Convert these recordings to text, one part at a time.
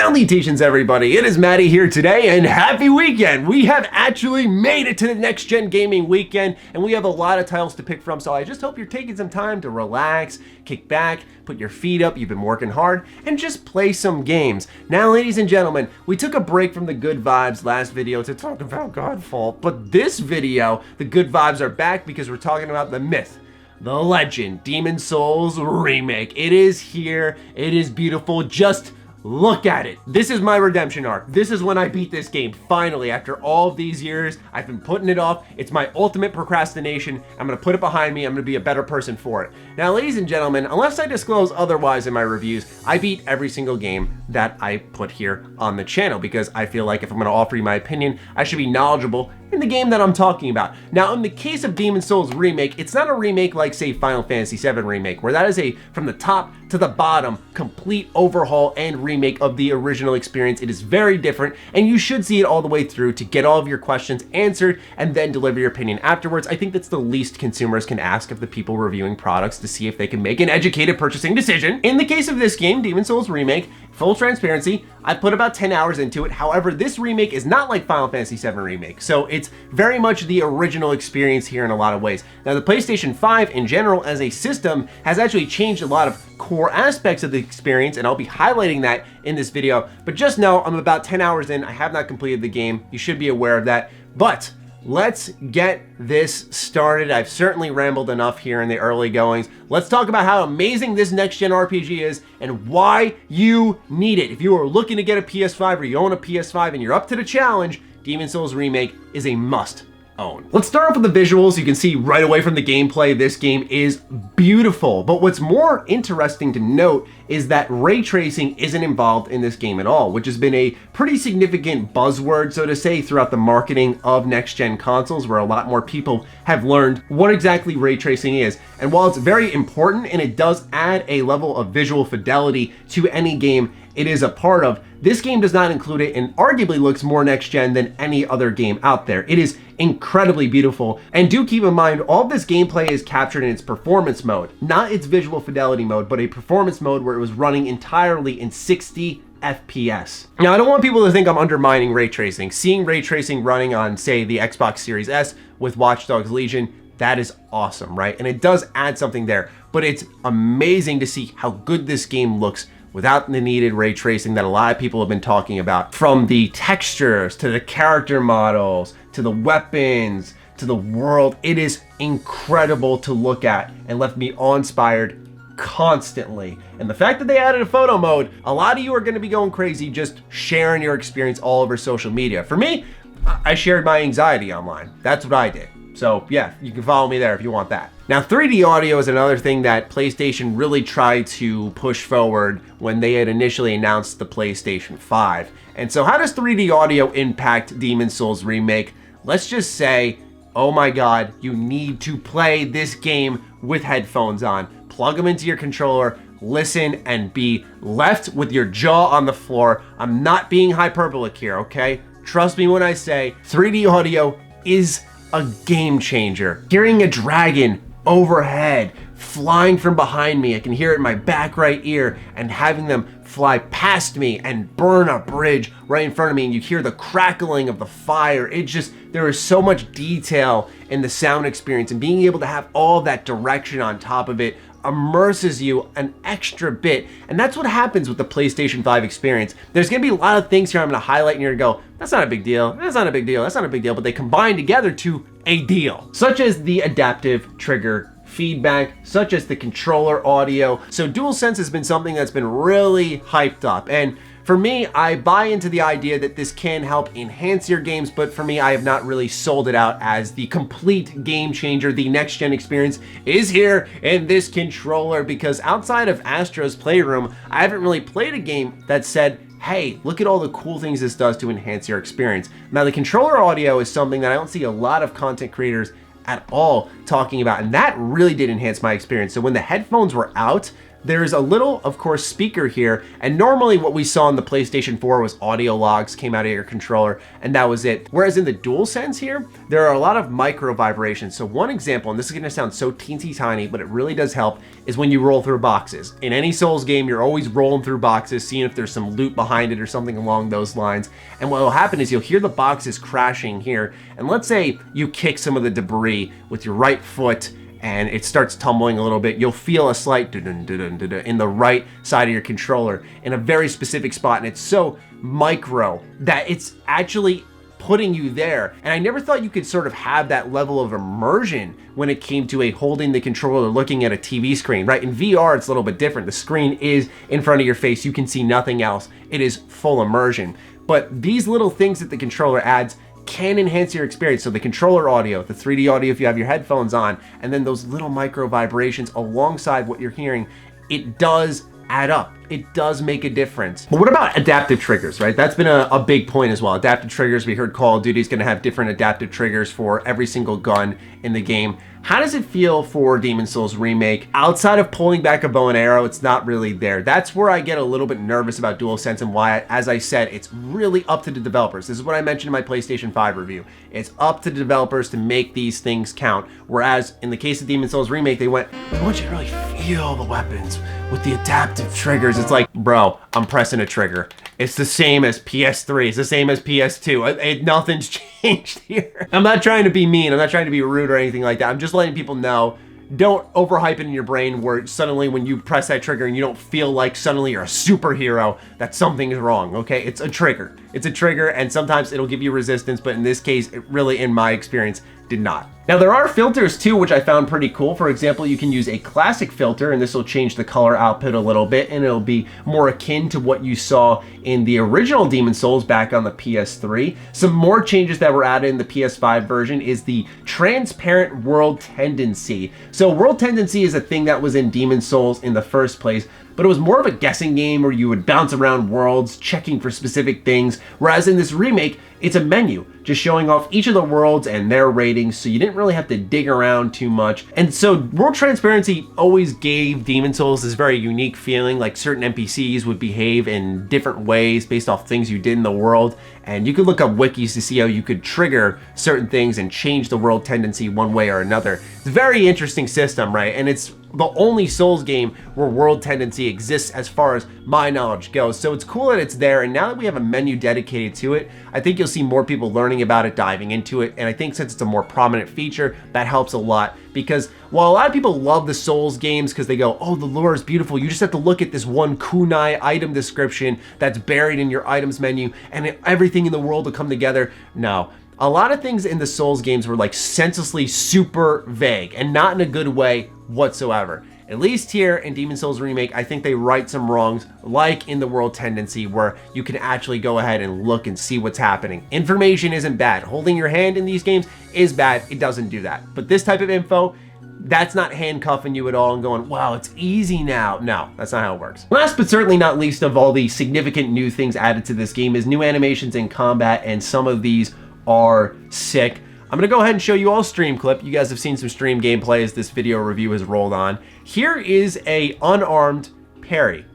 Salutations everybody, it is Matty here today, and happy weekend! We have actually made it to the next gen gaming weekend, and we have a lot of titles to pick from, so I just hope you're taking some time to relax, kick back, put your feet up, you've been working hard, and just play some games. Now, ladies and gentlemen, we took a break from the good vibes last video to talk about Godfall, but this video, the good vibes are back because we're talking about the myth, the legend, Demon's Souls Remake. It is here, it is beautiful, just look at it. This is my redemption arc. This is when I beat this game, finally. After all of these years, I've been putting it off. It's my ultimate procrastination. I'm gonna put it behind me. I'm gonna be a better person for it. Now, ladies and gentlemen, unless I disclose otherwise in my reviews, I beat every single game that I put here on the channel because I feel like if I'm gonna offer you my opinion, I should be knowledgeable in the game that I'm talking about. Now, in the case of Demon's Souls Remake, it's not a remake like, say, Final Fantasy VII Remake, where that is a, from the top to the bottom, complete overhaul and remake of the original experience. It is very different, and you should see it all the way through to get all of your questions answered and then deliver your opinion afterwards. I think that's the least consumers can ask of the people reviewing products to see if they can make an educated purchasing decision. In the case of this game, Demon's Souls Remake, full transparency, I put about 10 hours into it. However, this remake is not like Final Fantasy VII Remake, so it's very much the original experience here in a lot of ways. Now, the PlayStation 5 in general as a system has actually changed a lot of core aspects of the experience, and I'll be highlighting that in this video, but just know I'm about 10 hours in. I have not completed the game. You should be aware of that, but let's get this started. I've certainly rambled enough here in the early goings. Let's talk about how amazing this next-gen RPG is and why you need it. If you are looking to get a PS5 or you own a PS5 and you're up to the challenge, Demon's Souls Remake is a must own. Let's start off with the visuals. You can see right away from the gameplay, this game is beautiful. But what's more interesting to note is that ray tracing isn't involved in this game at all, which has been a pretty significant buzzword, so to say, throughout the marketing of next-gen consoles, where a lot more people have learned what exactly ray tracing is. And while it's very important and it does add a level of visual fidelity to any game it is a part of, this game does not include it and arguably looks more next-gen than any other game out there. It is incredibly beautiful, and do keep in mind all of this gameplay is captured in its performance mode, not its visual fidelity mode, but a performance mode where it was running entirely in 60 FPS. Now, I don't want people to think I'm undermining ray tracing. Seeing ray tracing running on, say, the Xbox Series S with Watch Dogs Legion, that is awesome, right? And it does add something there, but it's amazing to see how good this game looks without the needed ray tracing that a lot of people have been talking about. From the textures, to the character models, to the weapons, to the world, it is incredible to look at and left me awe-inspired constantly. And the fact that they added a photo mode, a lot of you are gonna be going crazy just sharing your experience all over social media. For me, I shared my anxiety online. That's what I did. So yeah, you can follow me there if you want that. Now, 3D audio is another thing that PlayStation really tried to push forward when they had initially announced the PlayStation 5. And so how does 3D audio impact Demon's Souls Remake? Let's just say, oh my God, you need to play this game with headphones on. Plug them into your controller, listen, and be left with your jaw on the floor. I'm not being hyperbolic here, okay? Trust me when I say 3D audio is a game changer. Hearing a dragon overhead, flying from behind me, I can hear it in my back right ear, and having them fly past me and burn a bridge right in front of me, and you hear the crackling of the fire. It just, there is so much detail in the sound experience, and being able to have all that direction on top of it immerses you an extra bit. And that's what happens with the PlayStation 5 experience. There's gonna be a lot of things here I'm gonna highlight and you're gonna go, that's not a big deal, that's not a big deal, that's not a big deal, but they combine together to a deal. Such as the adaptive trigger feedback, such as the controller audio. So DualSense has been something that's been really hyped up. And for me, I buy into the idea that this can help enhance your games, but for me, I have not really sold it out as the complete game changer. The next-gen experience is here in this controller, because outside of Astro's Playroom, I haven't really played a game that said, hey, look at all the cool things this does to enhance your experience. Now, the controller audio is something that I don't see a lot of content creators at all talking about, and that really did enhance my experience. So when the headphones were out, there's a little, of course, speaker here, and normally what we saw on the PlayStation 4 was audio logs came out of your controller, and that was it. Whereas in the DualSense here, there are a lot of micro vibrations. So one example, and this is gonna sound so teensy tiny, but it really does help, is when you roll through boxes. In any Souls game, you're always rolling through boxes, seeing if there's some loot behind it or something along those lines. And what will happen is you'll hear the boxes crashing here, and let's say you kick some of the debris with your right foot, and it starts tumbling a little bit, you'll feel a slight dun-dun-dun-dun-dun in the right side of your controller in a very specific spot, and it's so micro that it's actually putting you there. And I never thought you could sort of have that level of immersion when it came to holding the controller looking at a TV screen, right? In VR, it's a little bit different. The screen is in front of your face. You can see nothing else. It is full immersion. But these little things that the controller adds can enhance your experience. So the controller audio, the 3D audio if you have your headphones on, and then those little micro vibrations alongside what you're hearing, it does add up. It does make a difference. But what about adaptive triggers, right? That's been a big point as well. Adaptive triggers, we heard Call of Duty is gonna have different adaptive triggers for every single gun in the game. How does it feel for Demon's Souls Remake? Outside of pulling back a bow and arrow, it's not really there. That's where I get a little bit nervous about DualSense and why, as I said, it's really up to the developers. This is what I mentioned in my PlayStation 5 review. It's up to the developers to make these things count. Whereas in the case of Demon's Souls Remake, they went, I want you to really feel the weapons with the adaptive triggers. It's like, bro, I'm pressing a trigger. It's the same as PS3. It's the same as PS2. Nothing's changed here. I'm not trying to be mean. I'm not trying to be rude or anything like that. I'm just letting people know, don't overhype it in your brain where suddenly when you press that trigger and you don't feel like suddenly you're a superhero, that something is wrong, okay? It's a trigger. It's a trigger, and sometimes it'll give you resistance, but in this case, it really, in my experience, did not. Now there are filters too, which I found pretty cool. For example, you can use a classic filter, and this will change the color output a little bit, and it'll be more akin to what you saw in the original Demon's Souls back on the PS3. Some more changes that were added in the PS5 version is the transparent world tendency. So world tendency is a thing that was in Demon's Souls in the first place, but it was more of a guessing game where you would bounce around worlds checking for specific things, whereas in this remake, it's a menu just showing off each of the worlds and their ratings, so you didn't really have to dig around too much. And so world transparency always gave Demon's Souls this very unique feeling, like certain NPCs would behave in different ways based off things you did in the world, and you could look up wikis to see how you could trigger certain things and change the world tendency one way or another. It's a very interesting system, right? And it's the only Souls game where world tendency exists as far as my knowledge goes. So it's cool that it's there, and now that we have a menu dedicated to it, I think you'll see more people learning about it, diving into it, and I think since it's a more prominent feature, that helps a lot. Because while a lot of people love the Souls games because they go, oh, the lore is beautiful, you just have to look at this one kunai item description that's buried in your items menu, and everything in the world will come together. No. A lot of things in the Souls games were like senselessly super vague, and not in a good way whatsoever. At least here in Demon's Souls Remake, I think they right some wrongs, like in the world tendency, where you can actually go ahead and look and see what's happening. Information isn't bad. Holding your hand in these games is bad. It doesn't do that. But this type of info, that's not handcuffing you at all and going, wow, it's easy now. No, that's not how it works. Last but certainly not least of all the significant new things added to this game is new animations in combat, and some of these are sick. I'm gonna go ahead and show you all a stream clip. You guys have seen some stream gameplay as this video review has rolled on. Here is a unarmed parry,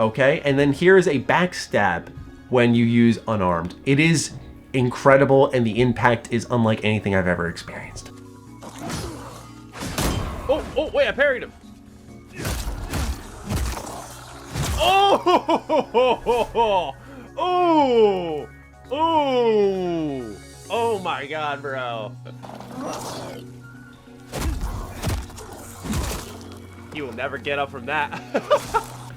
okay? And then here is a backstab when you use unarmed. It is incredible, and the impact is unlike anything I've ever experienced. Oh, wait, I parried him. Oh, oh, oh. Oh my god, bro. He will never get up from that.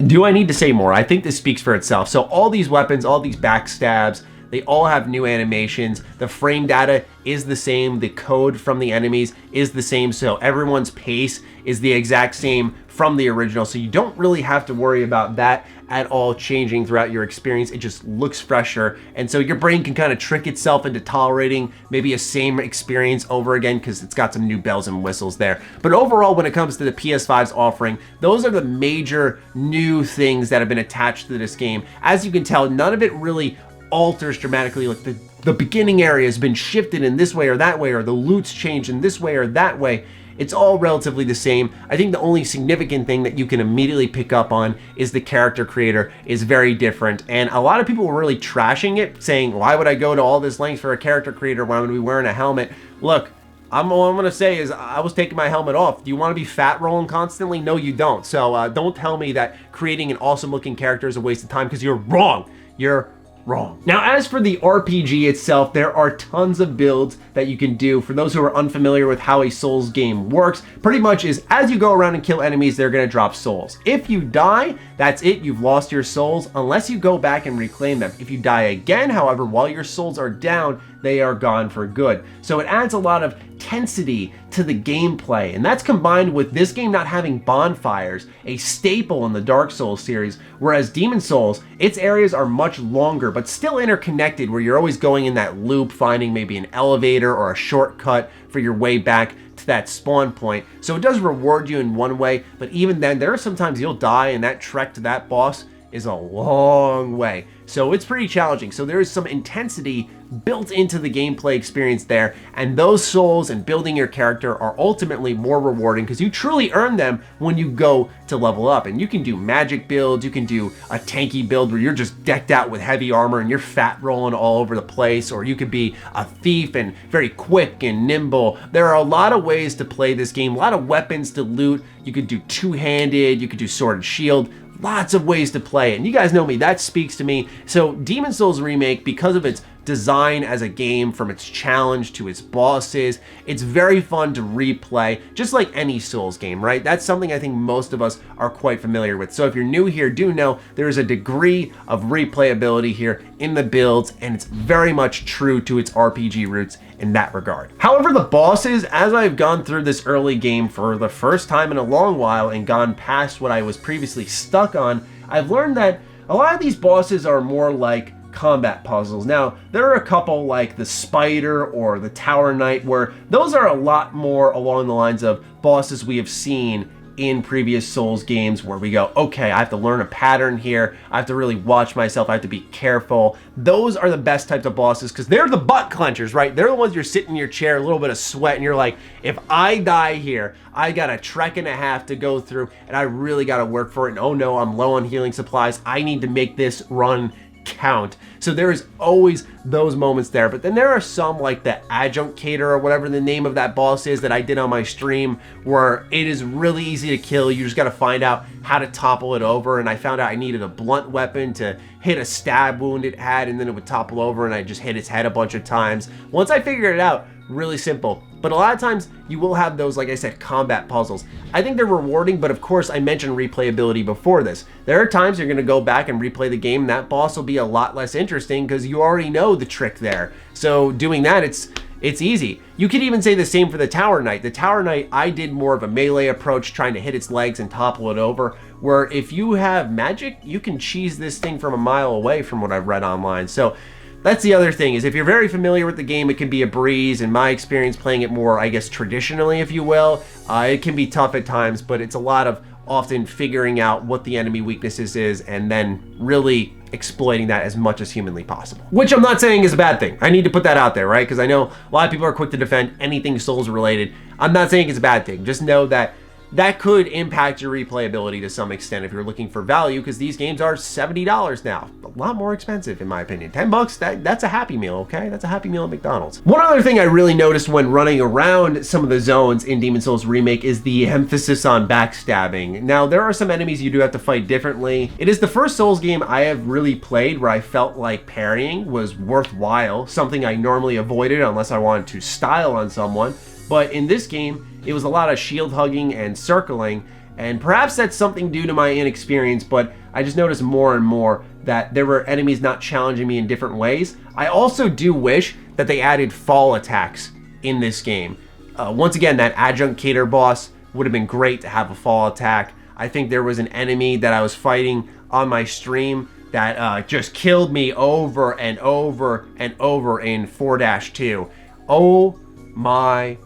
Do I need to say more? I think this speaks for itself. So all these weapons, all these backstabs, they all have new animations. The frame data is the same. The code from the enemies is the same. So everyone's pace is the exact same from the original. So you don't really have to worry about that at all changing throughout your experience. It just looks fresher. And so your brain can kind of trick itself into tolerating maybe a same experience over again because it's got some new bells and whistles there. But overall, when it comes to the PS5's offering, those are the major new things that have been attached to this game. As you can tell, none of it really alters dramatically. Like the beginning area has been shifted in this way or that way, or the loot's changed in this way or that way. it's all relatively the same. I think the only significant thing that you can immediately pick up on is the character creator is very different. And a lot of people were really trashing it, saying, why would I go to all this length for a character creator when I'm gonna be wearing a helmet? Look, all I'm gonna say is I was taking my helmet off. Do you want to be fat rolling constantly? No, you don't. So don't tell me that creating an awesome looking character is a waste of time, because you're wrong. You're wrong. Now, as for the RPG itself, there are tons of builds that you can do. For those who are unfamiliar with how a Souls game works, pretty much is as you go around and kill enemies, they're gonna drop souls. If you die, that's it, you've lost your souls, unless you go back and reclaim them. If you die again, however, while your souls are down, they are gone for good. So it adds a lot of tensity to the gameplay, and that's combined with this game not having bonfires, a staple in the Dark Souls series, whereas Demon Souls, its areas are much longer but still interconnected, where you're always going in that loop, finding maybe an elevator or a shortcut for your way back to that spawn point. So it does reward you in one way, but even then, there are sometimes you'll die, and that trek to that boss is a long way. So it's pretty challenging. So there is some intensity built into the gameplay experience there, and those souls and building your character are ultimately more rewarding because you truly earn them when you go to level up. And you can do magic builds, you can do a tanky build where you're just decked out with heavy armor and you're fat rolling all over the place, or you could be a thief and very quick and nimble. There are a lot of ways to play this game, a lot of weapons to loot. You could do two-handed, you could do sword and shield, lots of ways to play it. And you guys know me, that speaks to me. So Demon Souls Remake, because of its design as a game, from its challenge to its bosses, it's very fun to replay, just like any Souls game, right? That's something I think most of us are quite familiar with. So if you're new here, do know there is a degree of replayability here in the builds, and it's very much true to its RPG roots in that regard. However, the bosses, as I've gone through this early game for the first time in a long while and gone past what I was previously stuck on, I've learned that a lot of these bosses are more like combat puzzles. Now, there are a couple like the Spider or the Tower Knight where those are a lot more along the lines of bosses we have seen in previous Souls games, where we go, okay, I have to learn a pattern here, I have to really watch myself, I have to be careful. Those are the best types of bosses because they're the butt clenchers, right? They're the ones you're sitting in your chair, a little bit of sweat, and you're like, if I die here, I got a trek and a half to go through, and I really got to work for it, and oh no, I'm low on healing supplies, I need to make this run count. So there is always those moments there. But then there are some like the Adjunctator or whatever the name of that boss is that I did on my stream, where it is really easy to kill. You just got to find out how to topple it over, and I found out I needed a blunt weapon to hit a stab wound it had, and then it would topple over, and I just hit its head a bunch of times. Once I figured it out, really simple. But a lot of times you will have those, like I said, combat puzzles. I think they're rewarding, but of course I mentioned replayability before this. There are times you're going to go back and replay the game, and that boss will be a lot less interesting because you already know the trick there. So doing that, it's easy. You could even say the same for the Tower Knight. The Tower Knight, I did more of a melee approach, trying to hit its legs and topple it over, where if you have magic, you can cheese this thing from a mile away from what I've read online. So that's the other thing, is if you're very familiar with the game, it can be a breeze. In my experience playing it more, I guess, traditionally, if you will, it can be tough at times, but it's a lot of often figuring out what the enemy weaknesses is and then really exploiting that as much as humanly possible. Which I'm not saying is a bad thing. I need to put that out there, right? Because I know a lot of people are quick to defend anything Souls related. I'm not saying it's a bad thing. Just know that that could impact your replayability to some extent if you're looking for value, because these games are $70 now. A lot more expensive in my opinion. 10 bucks, that's a Happy Meal, okay? That's a Happy Meal at McDonald's. One other thing I really noticed when running around some of the zones in Demon Souls Remake is the emphasis on backstabbing. Now, there are some enemies you do have to fight differently. It is the first Souls game I have really played where I felt like parrying was worthwhile, something I normally avoided unless I wanted to style on someone. But in this game, it was a lot of shield hugging and circling, and perhaps that's something due to my inexperience, but I just noticed more and more that there were enemies not challenging me in different ways. I also do wish that they added fall attacks in this game. Once again, that Adjunctator boss would have been great to have a fall attack. I think there was an enemy that I was fighting on my stream that just killed me over and over and over in 4-2. Oh my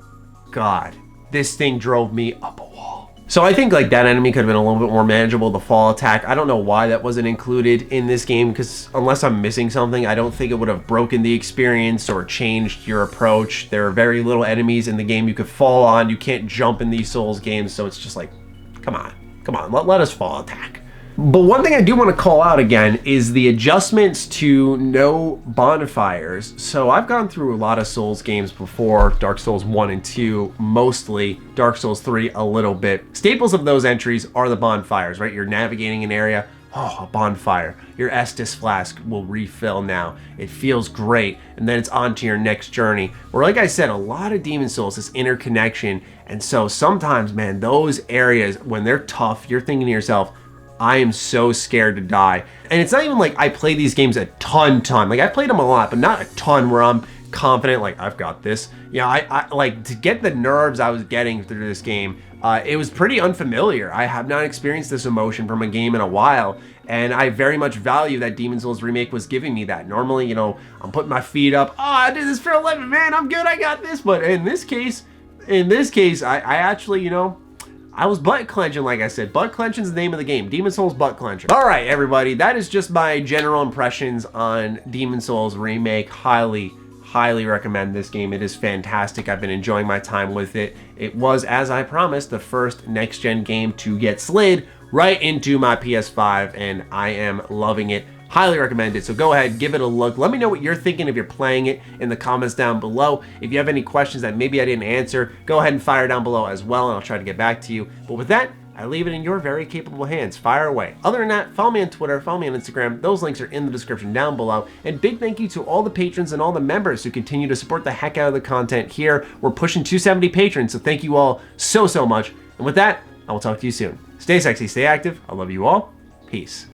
God. This thing drove me up a wall. So I think like that enemy could have been a little bit more manageable, the fall attack. I don't know why that wasn't included in this game, because unless I'm missing something, I don't think it would have broken the experience or changed your approach. There are very little enemies in the game you could fall on. You can't jump in these Souls games, so it's just like, come on, let us fall attack. But one thing I do want to call out again is the adjustments to no bonfires. So I've gone through a lot of Souls games before, Dark Souls 1 and 2 mostly, Dark Souls 3 a little bit. Staples of those entries are the bonfires, right? You're navigating an area, oh, a bonfire. Your Estus flask will refill now. It feels great, and then it's on to your next journey. Where, like I said, a lot of Demon Souls, this interconnection, and so sometimes, man, those areas, when they're tough, you're thinking to yourself, I am so scared to die. And it's not even like I play these games a ton. Like I played them a lot, but not a ton where I'm confident, like I've got this. Yeah, I like to get the nerves I was getting through this game. It was pretty unfamiliar. I have not experienced this emotion from a game in a while, and I very much value that Demon Souls Remake was giving me that. Normally, you know, I'm putting my feet up. Oh, I did this for 11, man. I'm good. I got this. But in this case, I actually, you know, I was butt clenching, like I said. Butt clenching is the name of the game. Demon Souls butt clencher. All right, everybody. That is just my general impressions on Demon Souls Remake. Highly recommend this game. It is fantastic. I've been enjoying my time with it. It was, as I promised, the first next-gen game to get slid right into my PS5, and I am loving it. Highly recommend it. So go ahead, give it a look. Let me know what you're thinking if you're playing it in the comments down below. If you have any questions that maybe I didn't answer, go ahead and fire down below as well, and I'll try to get back to you. But with that, I leave it in your very capable hands. Fire away. Other than that, follow me on Twitter, follow me on Instagram. Those links are in the description down below. And big thank you to all the patrons and all the members who continue to support the heck out of the content here. We're pushing 270 patrons, so thank you all so much. And with that, I will talk to you soon. Stay sexy, stay active. I love you all. Peace.